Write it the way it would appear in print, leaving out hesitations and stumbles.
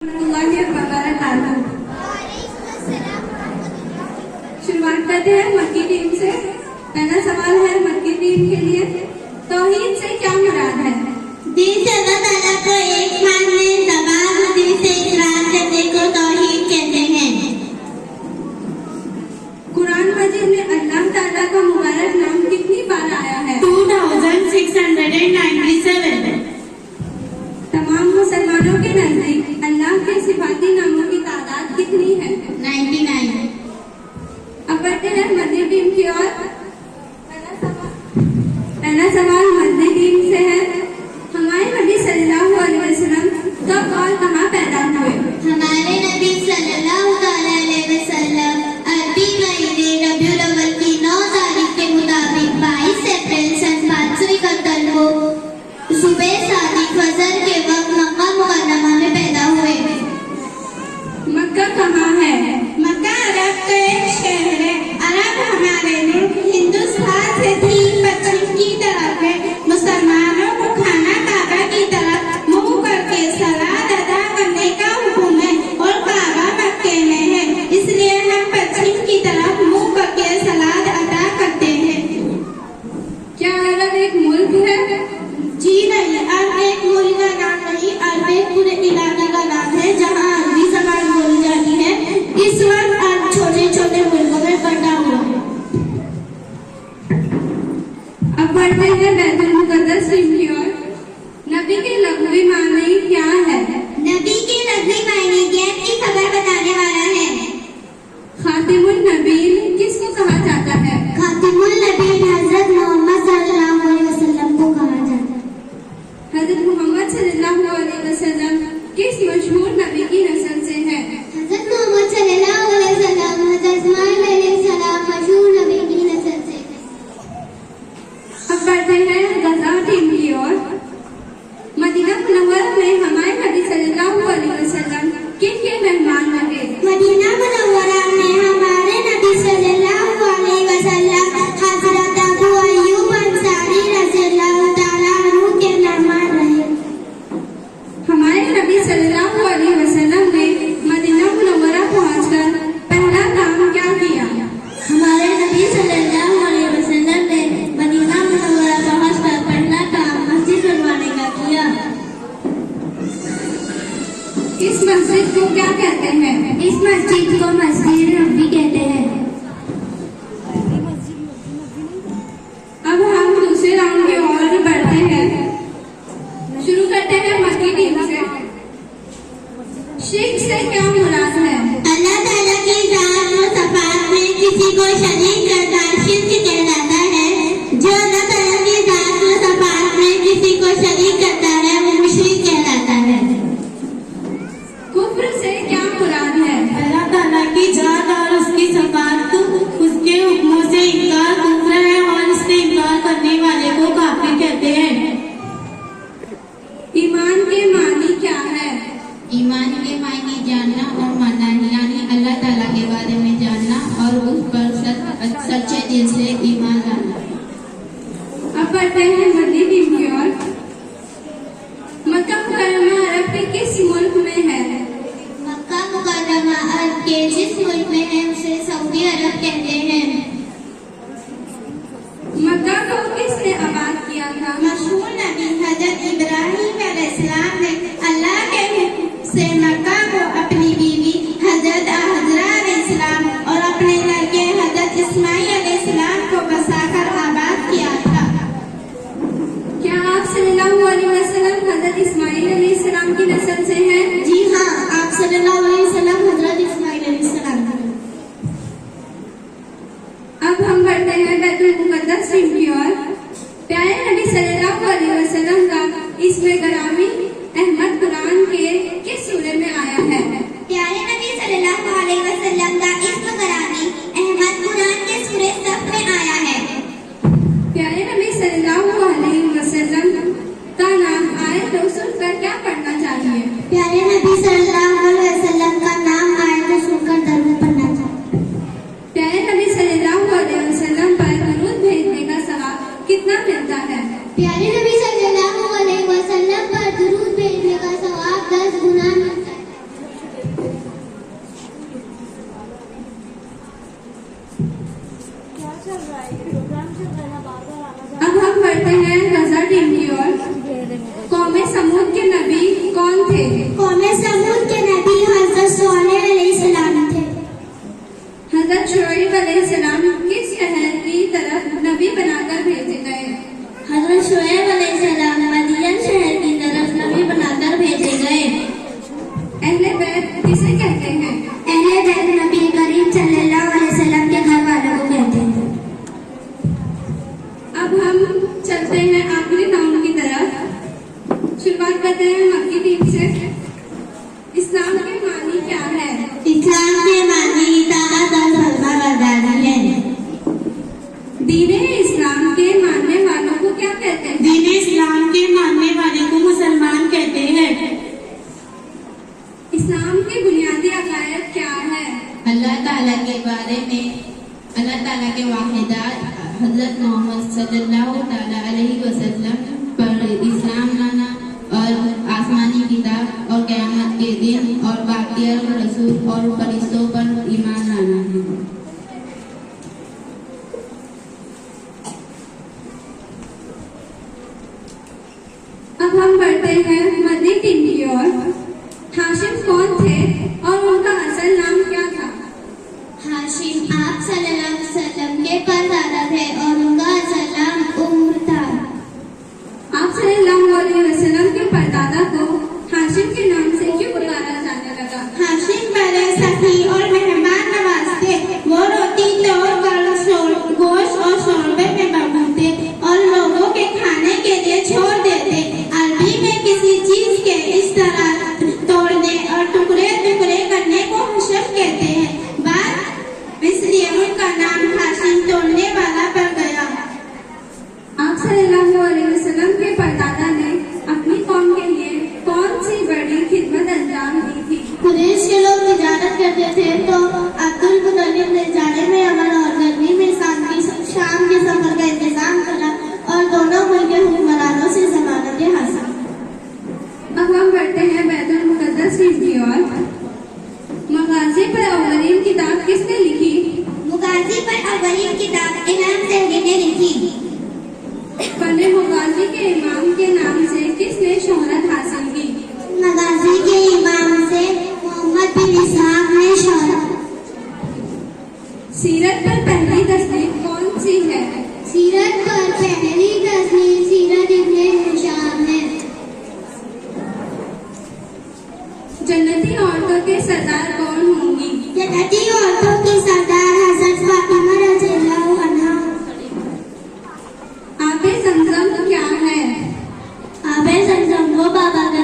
शुरुआत करते हैं मक्की टीम से। पहला सवाल है मक्की टीम के लिए, तौहीद से क्या मुराद है? दिल से अल्लाह ताला को एक मानने, ज़बान और दिल से इकरार करने को तौहीद कहते हैं। कुरान मजीद में अल्लाह ताला का मुबारक नाम कितनी बार आया है? 2697। तमाम मुसलमानों के नजदीक अल्लाह के सिफाती नामों की तादाद कितनी है? 99। अब बढ़ते हैं मध्य टीम की ओर। पहला सवाल मध्य टीम से है, हमारे नबी सल्लल्लाहु अलैहि वसल्लम कब और कहाँ पैदा हुए? हमारे नबी सल्लल्लाहु अलैहि वसल्लम अरबी महीने रबीउल अव्वल की 9 तारीख के मुताबिक 22 अप्रैल सन 571 को सुबह सादिक फजर के वक्त मक्का मुकर्रमा में पैदा हुए। मक्का कहाँ है? मक्का अरब का एक शहर है। अरब हमारे लोग हिंदुस्तान से ठीक पश्चिम की तरफ है। मुसलमानों को खाना काबा की तरफ मुंह करके सलात अदा करने का हुक्म है और काबा मक्के में है, इसलिए हम पश्चिम की तरफ मुंह करके सलात अदा करते हैं। क्या अरब एक मुल्क है? जी नहीं, अरब एक मुल्क का नाम नहीं, अरब एक पूरे इलाके का नाम है जहाँ अरबी ज़बान बोली जाती है। इस वक्त अरब छोटे छोटे मुल्कों में बंटा हुआ है। अब बढ़ते हैं बैतुल मुक़द्दस टीम की ओर। नबी के लग़वी मानी क्या है? नबी के लग़वी मायने गैब की खबर बताने वाला है। खातिमुन नबीन किसको कहा जाता है? खातिमुल नबीन हजरत मोहम्मद सल्लल्लाहु अलैहि वसल्लम को कहा जाता है। हजरत मोहम्मद सल्लल्लाहु अलैहि वसल्लम किस मशहूर नबी की नस्ल से है? हजरत मोहम्मद सल्लल्लाहु अलैहि वसल्लम हजरत इस्माइल अलैहिस्सलाम मशहूर नबी की नस्ल से। अब बढ़ते हैं गज़ा टीम की ओर। मदीना मुनव्वरा में हमारे नबी सल्लल्लाहु अलैहि वसल्लम किन मेहमान रहे? मदीना मुनव्वरा में हमारे नबी सल्लल्लाहु अलैहि वसल्लम हजरत अबू अय्यूब अंसारी रज़ियल्लाहु ताला अन्हु के मेहमान रहे। हमारे नबी सल्लल्लाहु अलैहि वसल्लम ने मदीना मुनव्वरा पहुंचकर पहला काम क्या किया? हमारे नबी सल्लल्लाहु अलैहि वसल्लम ने मदीना मुनव्वरा पहुंचकर पहला काम मस्जिद बनवाने का किया। इस मस्जिद को क्या कहते हैं? इस मस्जिद को मस्जिद नबी कहते हैं। अब हम दूसरे राउंड की ओर बढ़ते हैं। शुरू करते हैं मक्की टीम से। शिर्क से क्या मुराद है? अल्लाह ताला की जात और सफात में किसी को शरीक करना शिर्क कहलाता है। जो अल्लाह ताला की जात और सफात में किसी को शरीक करता है वो मुशरिक कहलाता है। कुफ्र से क्या मुराद है? अल्लाह ताला की जात और उसकी सफात उसके हुक्मों से इनकार कुफ्र है और इससे इनकार करने वाले को काफिर कहते हैं। ईमान के मानी क्या है? ईमान के मायने जानना और मानना, यानी अल्लाह ताला के बारे में जानना और उस पर सच्चे दिल से ईमान लाना। अब बढ़ते हैं मदनी टीम की ओर। मक्का मुकर्रमा अरब के किस मुल्क में है? मक्का मुकर्रमा अरब के जिस मुल्क में है उसे सऊदी अरब कहते हैं। मक्का को किसने आबाद किया था? मशहूर नबी हजरत इब्राहिम अलैहिस्सलाम ने अल्लाह के हुक्म से मक्का को अपनी बीवी हजरत हाजरा अलैहिस्सलाम और अपने लड़के हजरत इस्माइल अलैहिस्सलाम को बसाकर आबाद किया था। क्या आप सल्लल्लाहु अलैहि वसल्लम हजरत इस्माइल अलैहिस्सलाम की नस्ल से हैं? जी हाँ, आप सल्लल्लाहु अलैहि वसल्लम हजरत इस्माइल अलैहिस्सलाम। अब हम बढ़ते हैं बैतुल मुक़द्दस टीम की ओर। प्यारे नबी सल्लल्लाहु अलैहि वसल्लम का इसमें गरामी अहमद कुरान के किस सूरे में आया है? बैत किसे कहते हैं? अहले बैत नबी करीम सल्लल्लाहु अलैहि वसल्लम के घर वालों को कहते हैं। अब हम चलते हैं आखिरी राउंड की तरफ। शुरुआत करते हैं मक्की टीम से। इस्लाम के मानी क्या है? इस्लाम के मानी इताअत और फरमाबरदारी है। दीन इस्लाम के मानने वालों को क्या कहते हैं? दीन इस्लाम के मानने वाले को मुसलमान कहते हैं। इस्लाम की बुनियादी अकायद क्या है? अल्लाह ताला के बारे में अल्लाह ताला के वाहिदात हजरत मोहम्मद सल्लल्लाहु ताला अलैहि वसल्लम पर इस्लाम लाना और आसमानी किताब और क़यामत के दिन और बाकी रसूल और फरिश्तों पर ईमान लाना है। अब हम बढ़ते हैं मदनी टीम की ओर। हाशिम कौन थे और उनका असल नाम क्या था? हाशिम आप सल्लल्लाहु अलैहि वसल्लम के परदादा थे और उनका असल नाम उम्र था। आप सल्लल्लाहु अलैहि वसल्लम के परदादा को हाशिम के नाम से क्यों पुकारा जाने लगा? हाशिम बड़े सखी और मेहमान नवाज थे। वो रोटी तोड़कर गोश्त और शोरबे में मगन थे और लोगों के खाने के लिए छोड़ देते। अरबी में किसी चीज के इस तरह तोड़ने और टुकड़े टुकड़े करने को हशफ कहते हैं। बात इसलिए उनका नाम हाशिम तोड़ने वाला पड़ गया। आप सल्लल्लाहु अलैहि वसल्लम के परदादा ने अपनी कौम के लिए कौन सी बड़ी खिदमत अंजाम दी थी? कुरैश के लोग तिजारत करते थे तो अब्दुल मुतल्लिब ने जाने में अमन और गर्मी में शाम के सफर का इंतजाम करा और दोनों मुल्क के हुक्मरानों से जमानतें हासिल। अब हम बढ़ते हैं बैतुल मुकद्दस शरीफ की ओर। मगाजी पर अव्वलीन किताब किसने लिखी? मुगाजी पर अव्वलीन किताब इमाम ज़हरी ने लिखी। फन मगाजी के इमाम के नाम से किसने शोहरत हासिल की? मगाजी के इमाम से मोहम्मद बिन इसहाक ने शोहरत। सीरत पर पहली तस्नीफ कौन सी है? सीरत पर पहली तस्नीफ सीरत इब्ने हिशाम है। जन्नती औरतों के सरदार कौन होंगी? जन्नती औरतों की सरदार हज़रत फातिमा रज़ियल्लाहु अन्हा। आबे ज़मज़म क्या है? आबे ज़मज़म वो बाबा का